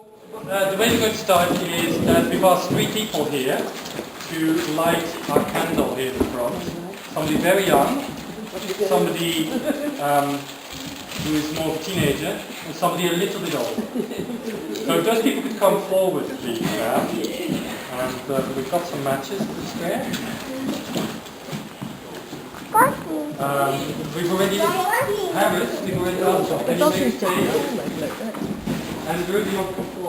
The way we're going to start is that we've asked 3 people here to light our candle here in the front. Somebody very young, somebody who is more of a teenager, and somebody a little bit old. So if those people could come forward, please. And we've got some matches to spare. We've already have it. We've already done something. Andrew, do you want to come forward?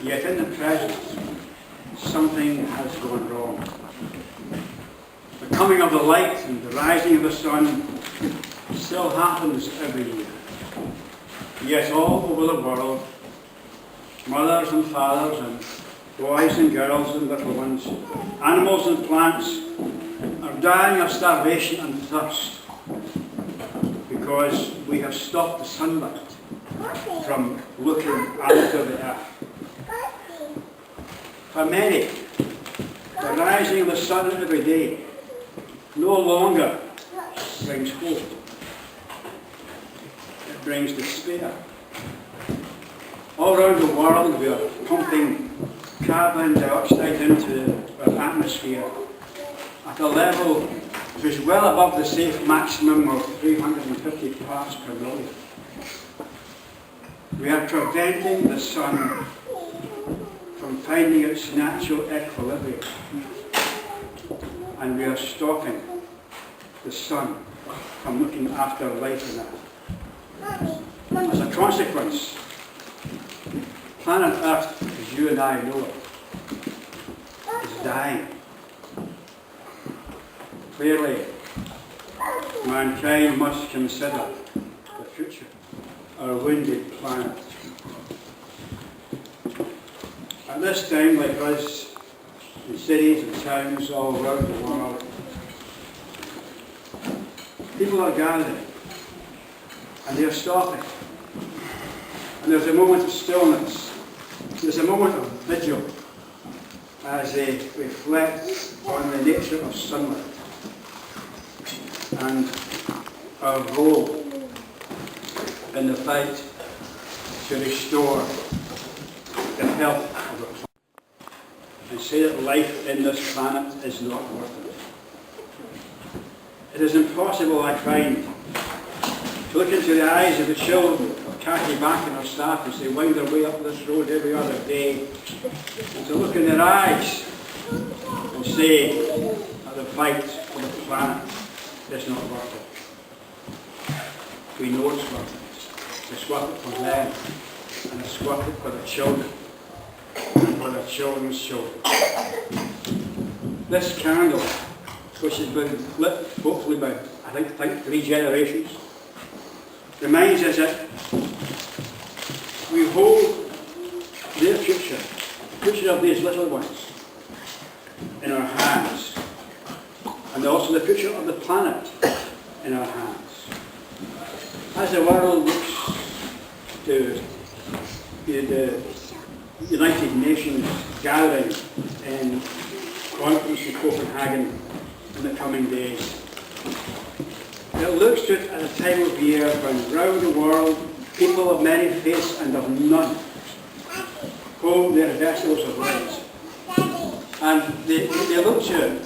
Yet in the present, something has gone wrong. The coming of the light and the rising of the sun still happens every year. Yet all over the world, mothers and fathers and boys and girls and little ones, animals and plants are dying of starvation and thirst because we have stopped the sunlight from looking after the earth. For many, the rising of the sun every day no longer brings hope. It brings despair. All around the world we are pumping carbon dioxide into our atmosphere at a level which is well above the safe maximum of 350 parts per million. We are preventing the sun from finding its natural equilibrium, and we are stopping the sun from looking after life on Earth. As a consequence, planet Earth, as you and I know it, is dying. Clearly, mankind must consider the future, our wounded planet. At this time, like us, in cities and towns all around the world, people are gathering, and they are stopping. And there's a moment of stillness, there's a moment of vigil, as they reflect on the nature of sunlight and our role in the fight to restore the health of the planet, and say that life in this planet is not worth it. It is impossible, I find, to look into the eyes of the children of Cathy Back and her staff as they wind their way up this road every other day, and to look in their eyes and say that the fight for the planet is not worth it. We know it's worth it. It's worth it for them, and it's worth it for the children, and for their children's children. This candle, which has been lit hopefully by, I think 3 generations, reminds us that we hold their future, the future of these little ones, in our hands, and also the future of the planet in our hands. As the world looks to the United Nations gathering in conference in Copenhagen in the coming days, it looks to it at a time of year when round the world people of many faiths and of none hold their vessels of light. And they look to it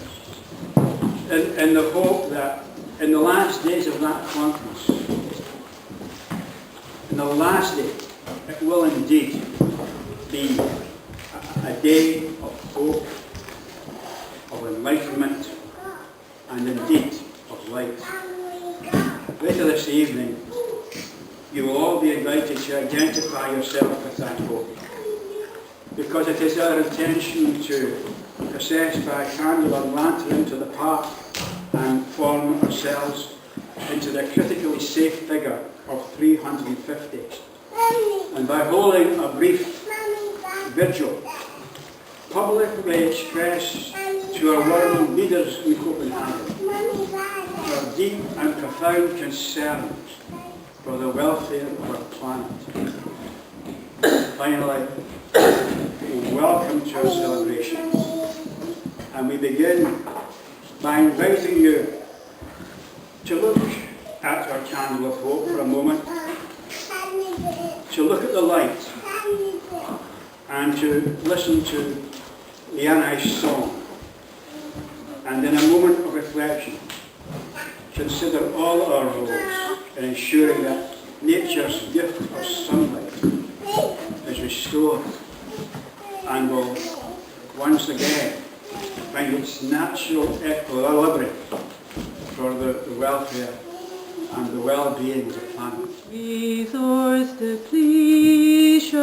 in the hope that in the last days of that conference, in the last day, it will indeed be a day of hope, of enlightenment, and indeed of light. Later this evening, you will all be invited to identify yourself with that hope, because it is our intention to process by candle and lantern into the park and form ourselves into the critically safe figure of 350. And by holding a brief vigil, publicly express to our world leaders in Copenhagen our deep and profound concerns for the welfare of our planet. Finally, welcome to our celebration. And we begin by inviting you to look at our candle of hope for a moment to look at the light and to listen to the Anish song, and in a moment of reflection, consider all our roles in ensuring that nature's gift of sunlight is restored and will once again find its natural equilibrium for the welfare and the well-being of the planet. Resource depletion.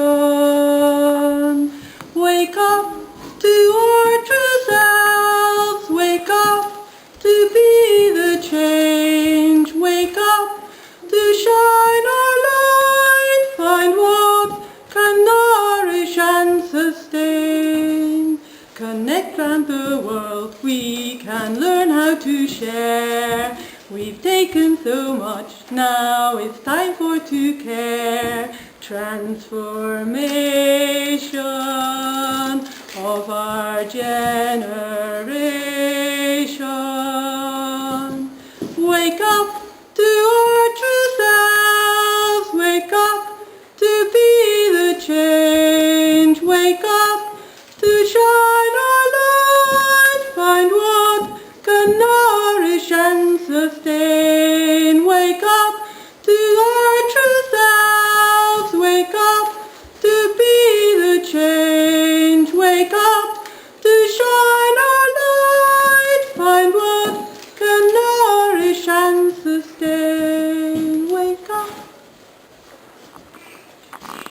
Wake up to our true selves. Wake up to be the change. Wake up to shine our light. Find what can nourish and sustain. Connect round the world. We can learn how to share. We've taken so much, now it's time for to care. Transformation of our generation. Wake up to our true selves. Wake up to be the change. Wake up to shine our light. Find what can nourish and sustain.